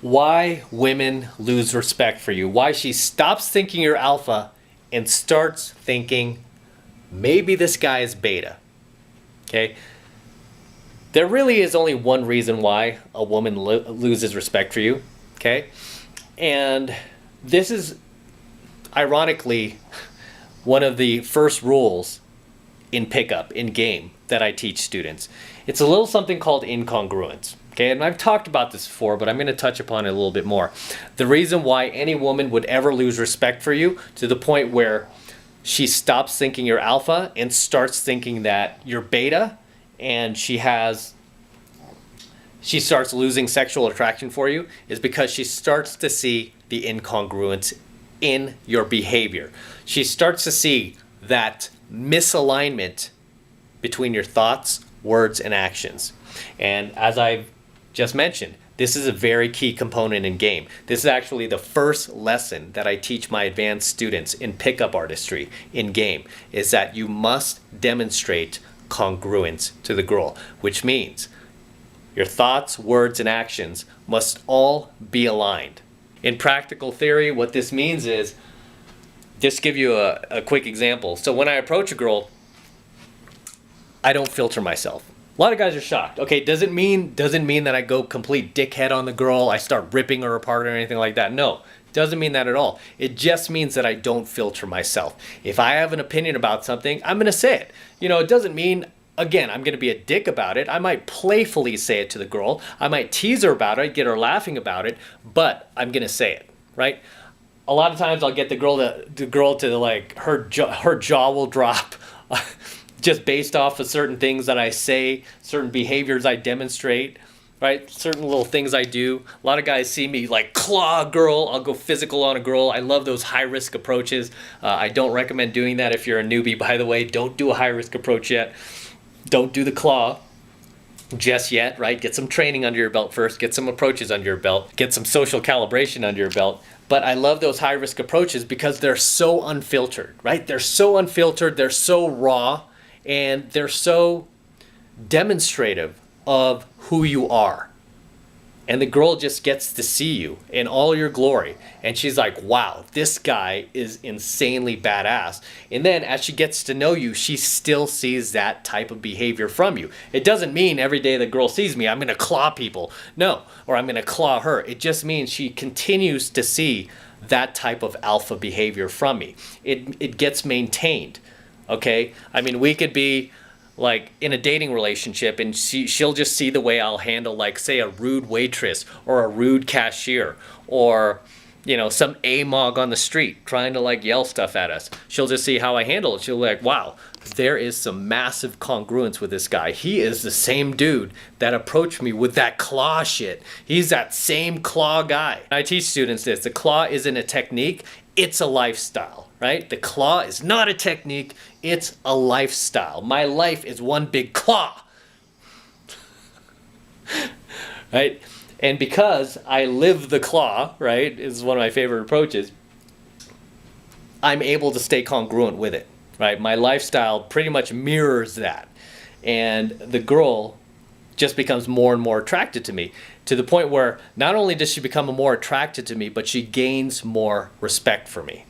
Why women lose respect for you. Why she stops thinking you're alpha and starts thinking maybe this guy is beta. Okay? There really is only one reason why a woman loses respect for you. Okay? And this is ironically one of the first rules in pickup, in game, that I teach students. It's a little something called incongruence. Okay, and I've talked about this before, but I'm going to touch upon it a little bit more. The reason why any woman would ever lose respect for you to the point where she stops thinking you're alpha and starts thinking that you're beta, and she starts losing sexual attraction for you, is because she starts to see the incongruence in your behavior. She starts to see that misalignment between your thoughts, words, and actions. And as I've just mentioned, this is a very key component in game. This is actually the first lesson that I teach my advanced students in pickup artistry in game, is that you must demonstrate congruence to the girl, which means your thoughts, words, and actions must all be aligned. In practical theory, what this means is, just give you a quick example. So when I approach a girl, I don't filter myself. A lot of guys are shocked. Okay, doesn't mean that I go complete dickhead on the girl, I start ripping her apart or anything like that. No, doesn't mean that at all. It just means that I don't filter myself. If I have an opinion about something, I'm going to say it. It doesn't mean, again, I'm going to be a dick about it. I might playfully say it to the girl. I might tease her about it, get her laughing about it, but I'm going to say it, right? A lot of times I'll get the girl to like, her jaw will drop just based off of certain things that I say, certain behaviors I demonstrate, right? Certain little things I do. A lot of guys see me like claw a girl. I'll go physical on a girl. I love those high-risk approaches. I don't recommend doing that if you're a newbie, by the way. Don't do a high-risk approach yet. Don't do the claw just yet, right? Get some training under your belt first. Get some approaches under your belt. Get some social calibration under your belt. But I love those high-risk approaches because they're so unfiltered, right? They're so unfiltered. They're so raw. And they're so demonstrative of who you are. And the girl just gets to see you in all your glory. And she's like, wow, this guy is insanely badass. And then as she gets to know you, she still sees that type of behavior from you. It doesn't mean every day the girl sees me, I'm going to claw people. No, or I'm going to claw her. It just means she continues to see that type of alpha behavior from me. It gets maintained. Okay, I mean, we could be like in a dating relationship and she'll just see the way I'll handle, like, say, a rude waitress or a rude cashier or, some AMOG on the street trying to like yell stuff at us. She'll just see how I handle it. She'll be like, wow, there is some massive congruence with this guy. He is the same dude that approached me with that claw shit. He's that same claw guy. I teach students this. The claw isn't a technique, it's a lifestyle. Right? The claw is not a technique, it's a lifestyle. My life is one big claw. Right? And because I live the claw, right, is one of my favorite approaches, I'm able to stay congruent with it. Right? My lifestyle pretty much mirrors that. And the girl just becomes more and more attracted to me, to the point where not only does she become more attracted to me, but she gains more respect for me.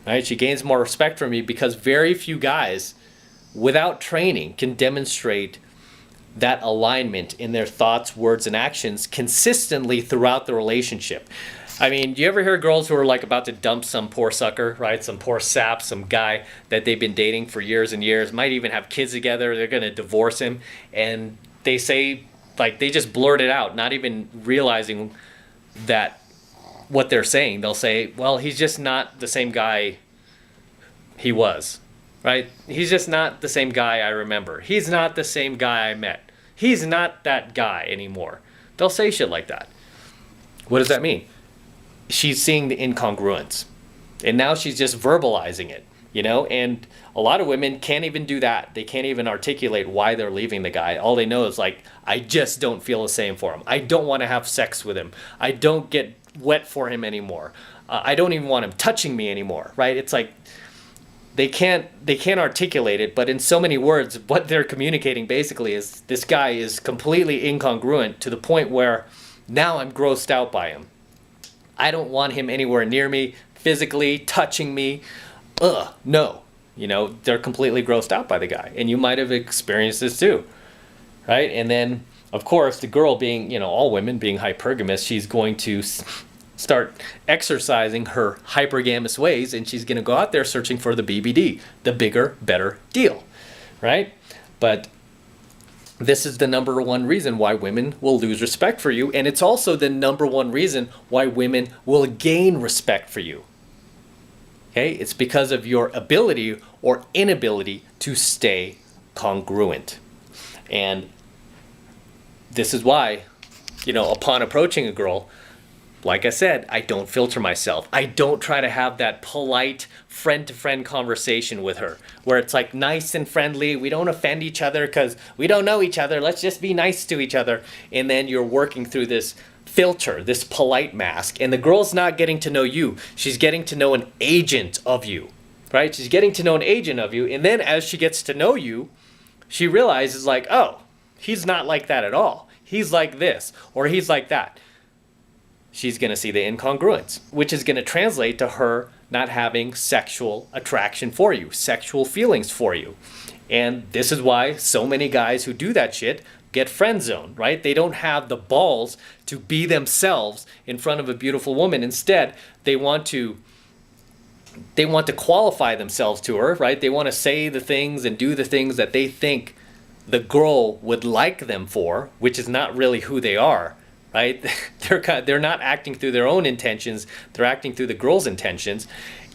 Right? She gains more respect for me because very few guys without training can demonstrate that alignment in their thoughts, words, and actions consistently throughout the relationship. I mean, do you ever hear girls who are like about to dump some poor sucker, right? Some poor sap, some guy that they've been dating for years and years, might even have kids together, they're going to divorce him, and they say, like, they just blurt it out, not even realizing that what they're saying. They'll say, well, he's just not the same guy he was, right? He's just not the same guy I remember. He's not the same guy I met. He's not that guy anymore. They'll say shit like that. What does that mean? She's seeing the incongruence. And now she's just verbalizing it, And a lot of women can't even do that. They can't even articulate why they're leaving the guy. All they know is like, I just don't feel the same for him. I don't want to have sex with him. I don't get wet for him anymore. I don't even want him touching me anymore, right? It's like they can't articulate it, but in so many words, what they're communicating basically is this guy is completely incongruent to the point where Now I'm grossed out by him. I don't want him anywhere near me, physically touching me. Ugh, no. They're completely grossed out by the guy. And you might have experienced this too, right? And then, of course, the girl being, all women being hypergamous, she's going to start exercising her hypergamous ways, and she's going to go out there searching for the BBD, the bigger, better deal, right? But this is the number one reason why women will lose respect for you, and it's also the number one reason why women will gain respect for you. Okay? It's because of your ability or inability to stay congruent. And this is why, upon approaching a girl, like I said, I don't filter myself. I don't try to have that polite friend-to-friend conversation with her where it's like nice and friendly. We don't offend each other because we don't know each other. Let's just be nice to each other. And then you're working through this filter, this polite mask. And the girl's not getting to know you. She's getting to know an agent of you, right? She's getting to know an agent of you. And then as she gets to know you, she realizes like, oh, he's not like that at all. He's like this or he's like that. She's going to see the incongruence, which is going to translate to her not having sexual attraction for you, sexual feelings for you. And this is why so many guys who do that shit get friend zoned, right? They don't have the balls to be themselves in front of a beautiful woman. Instead, they want to qualify themselves to her, right? They want to say the things and do the things that they think the girl would like them for, which is not really who they are. Right? They're not acting through their own intentions. They're acting through the girl's intentions.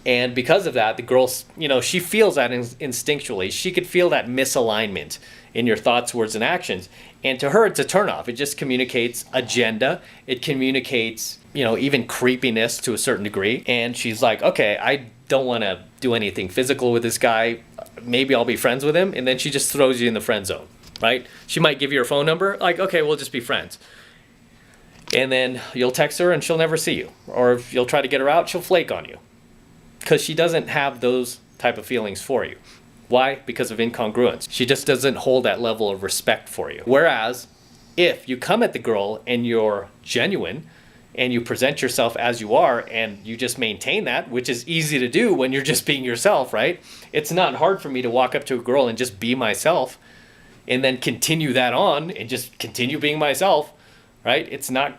And because of that, the girl, she feels that instinctually. She could feel that misalignment in your thoughts, words, and actions. And to her, it's a turnoff. It just communicates agenda. It communicates, even creepiness to a certain degree. And she's like, okay, I don't want to do anything physical with this guy. Maybe I'll be friends with him. And then she just throws you in the friend zone, right? She might give you her phone number. Like, okay, we'll just be friends. And then you'll text her and she'll never see you. Or if you'll try to get her out, she'll flake on you. Because she doesn't have those type of feelings for you. Why? Because of incongruence. She just doesn't hold that level of respect for you. Whereas, if you come at the girl and you're genuine, and you present yourself as you are, and you just maintain that, which is easy to do when you're just being yourself, right? It's not hard for me to walk up to a girl and just be myself, and then continue that on, and just continue being myself, right? It's not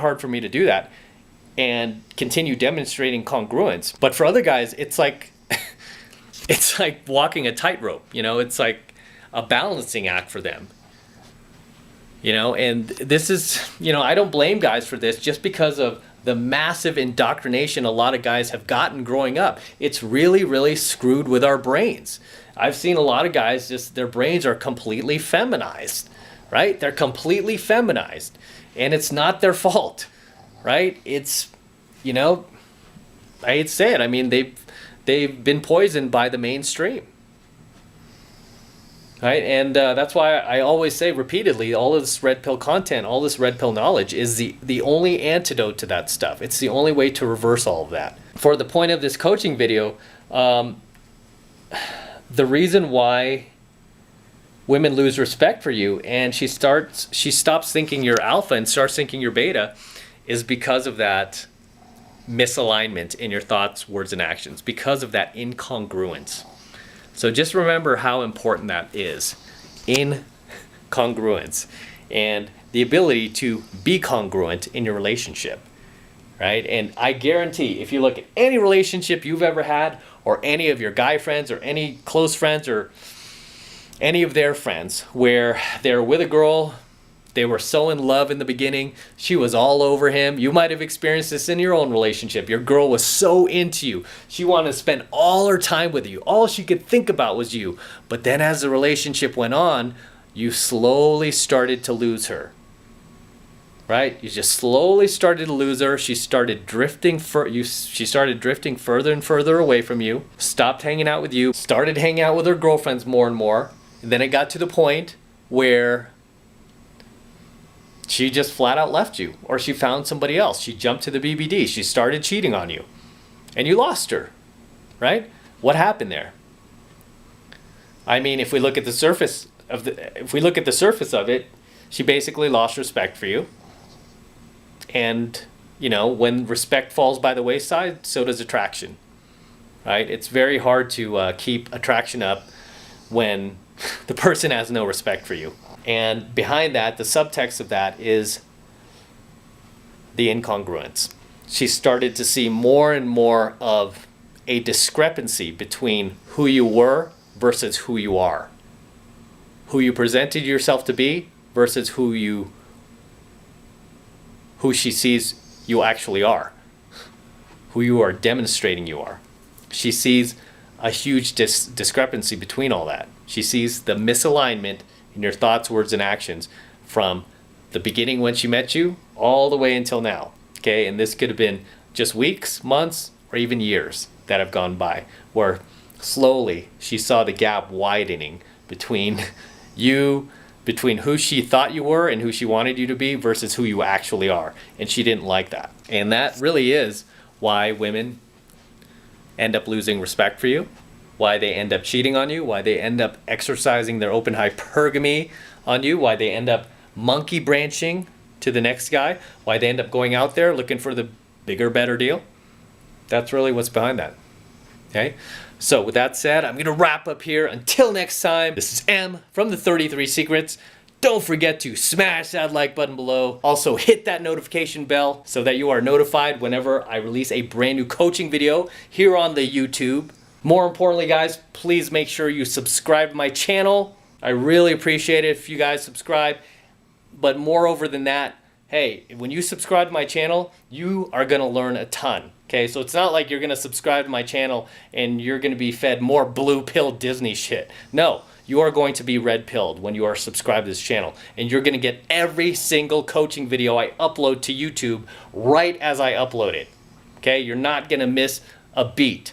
hard for me to do that and continue demonstrating congruence. But for other guys, it's like it's like walking a tightrope, it's like a balancing act for them. And this is, I don't blame guys for this just because of the massive indoctrination a lot of guys have gotten growing up. It's really, really screwed with our brains. I've seen a lot of guys just, their brains are completely feminized, right? They're completely feminized. And it's not their fault, right? It's, I hate to say it. I mean, they've been poisoned by the mainstream, right? And that's why I always say repeatedly, all of this red pill content, all this red pill knowledge is the only antidote to that stuff. It's the only way to reverse all of that. For the point of this coaching video, the reason why women lose respect for you and she stops thinking you're alpha and starts thinking you're beta is because of that misalignment in your thoughts, words, and actions, because of that incongruence. So just remember how important that is. Incongruence. And the ability to be congruent in your relationship, right? And I guarantee if you look at any relationship you've ever had, or any of your guy friends, or any close friends, or any of their friends, where they're with a girl, they were so in love in the beginning, she was all over him. You might have experienced this in your own relationship. Your girl was so into you. She wanted to spend all her time with you. All she could think about was you. But then as the relationship went on, you slowly started to lose her. Right? You just slowly started to lose her. She started drifting further and further away from you. Stopped hanging out with you. Started hanging out with her girlfriends more and more. And then it got to the point where she just flat out left you, or she found somebody else. She jumped to the BBD. She started cheating on you, and you lost her, right? What happened there? I mean, if we look at the surface of it, she basically lost respect for you, And, you know, when respect falls by the wayside, so does attraction, right? It's very hard to keep attraction up when the person has no respect for you. And behind that, the subtext of that is the incongruence. She started to see more and more of a discrepancy between who you were versus who you are. Who you presented yourself to be versus who she sees you actually are. Who you are demonstrating you are. She sees a huge discrepancy between all that. She sees the misalignment in your thoughts, words, and actions from the beginning when she met you all the way until now. Okay, and this could have been just weeks, months, or even years that have gone by, where slowly she saw the gap widening between between who she thought you were and who she wanted you to be versus who you actually are. And she didn't like that. And that really is why women end up losing respect for you, why they end up cheating on you, why they end up exercising their open hypergamy on you, why they end up monkey branching to the next guy, why they end up going out there looking for the bigger, better deal. That's really what's behind that. Okay? So with that said, I'm going to wrap up here. Until next time, this is M from the 33 Secrets. Don't forget to smash that like button below. Also hit that notification bell so that you are notified whenever I release a brand new coaching video here on the YouTube. More importantly, guys, please make sure you subscribe to my channel. I really appreciate it if you guys subscribe. But moreover than that, hey, when you subscribe to my channel, you are going to learn a ton. Okay, so it's not like you're going to subscribe to my channel and you're going to be fed more blue pill Disney shit. No, you are going to be red pilled when you are subscribed to this channel. And you're going to get every single coaching video I upload to YouTube right as I upload it. Okay, you're not going to miss a beat.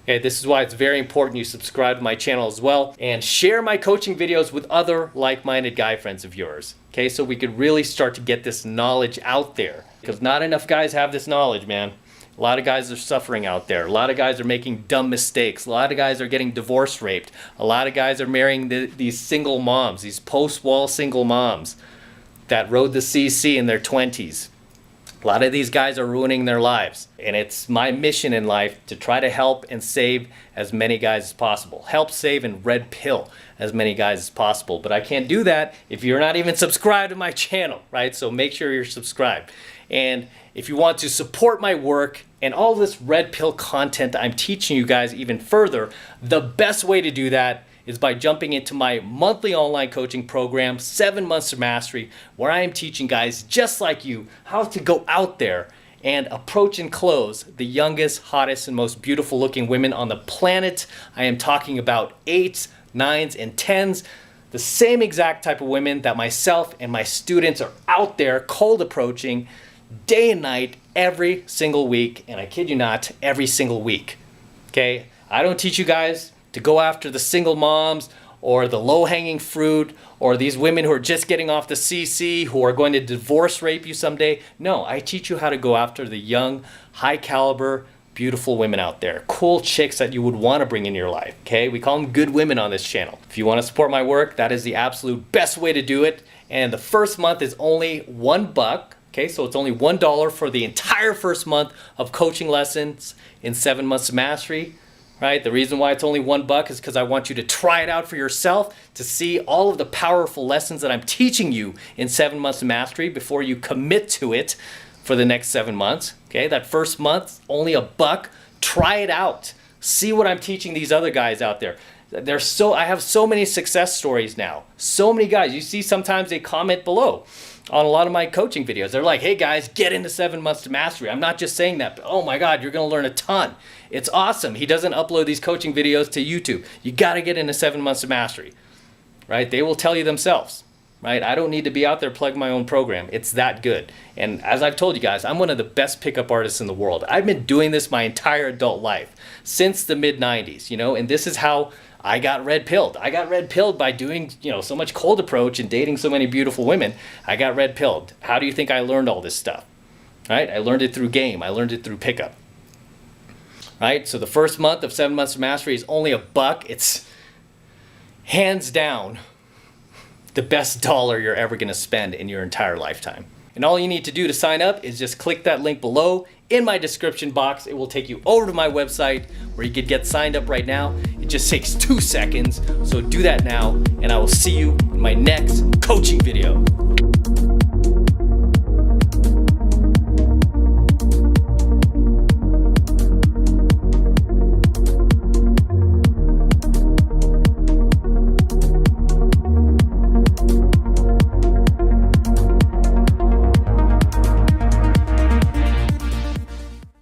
Okay, this is why it's very important you subscribe to my channel as well and share my coaching videos with other like-minded guy friends of yours. Okay, so we could really start to get this knowledge out there, because not enough guys have this knowledge, man. A lot of guys are suffering out there. A lot of guys are making dumb mistakes. A lot of guys are getting divorce raped. A lot of guys are marrying these single moms, these post-wall single moms that rode the CC in their 20s. A lot of these guys are ruining their lives. And it's my mission in life to try to help and save as many guys as possible. Help save and red pill as many guys as possible. But I can't do that if you're not even subscribed to my channel, right? So make sure you're subscribed. And if you want to support my work and all this red pill content I'm teaching you guys even further, the best way to do that is by jumping into my monthly online coaching program, 7 Months to Mastery, where I am teaching guys just like you how to go out there and approach and close the youngest, hottest, and most beautiful looking women on the planet. I am talking about 8s, 9s, and 10s, the same exact type of women that myself and my students are out there cold approaching day and night every single week, and I kid you not, every single week. Okay? I don't teach you guys to go after the single moms or the low-hanging fruit or these women who are just getting off the CC who are going to divorce rape you someday. No, I teach you how to go after the young, high-caliber, beautiful women out there. Cool chicks that you would want to bring in your life. Okay? We call them good women on this channel. If you want to support my work, that is the absolute best way to do it. And the first month is only $1. Okay, so it's only $1 for the entire first month of coaching lessons in 7 Months to Mastery, right? The reason why it's only $1 is because I want you to try it out for yourself to see all of the powerful lessons that I'm teaching you in 7 Months to Mastery before you commit to it for the next 7 months. Okay, that first month, only $1. Try it out. See what I'm teaching these other guys out there. I have so many success stories now. So many guys. You see sometimes they comment below on a lot of my coaching videos. They're like, hey guys, get into 7 Months to Mastery. I'm not just saying that, but oh my God, you're going to learn a ton. It's awesome. He doesn't upload these coaching videos to YouTube. You got to get into 7 Months to Mastery, right? They will tell you themselves, right? I don't need to be out there plug my own program. It's that good. And as I've told you guys, I'm one of the best pickup artists in the world. I've been doing this my entire adult life since the mid-90s, you know, and this is how I got red pilled. I got red pilled by doing, so much cold approach and dating so many beautiful women. I got red pilled. How do you think I learned all this stuff? Right? I learned it through game. I learned it through pickup. Right? So the first month of 7 Months to Mastery is only $1. It's hands down the best dollar you're ever going to spend in your entire lifetime. And And all you need to do to sign up is just click that link below in my description box. It will take you over to my website where you could get signed up right now. It just takes 2 seconds. So do that now, and I will see you in my next coaching video.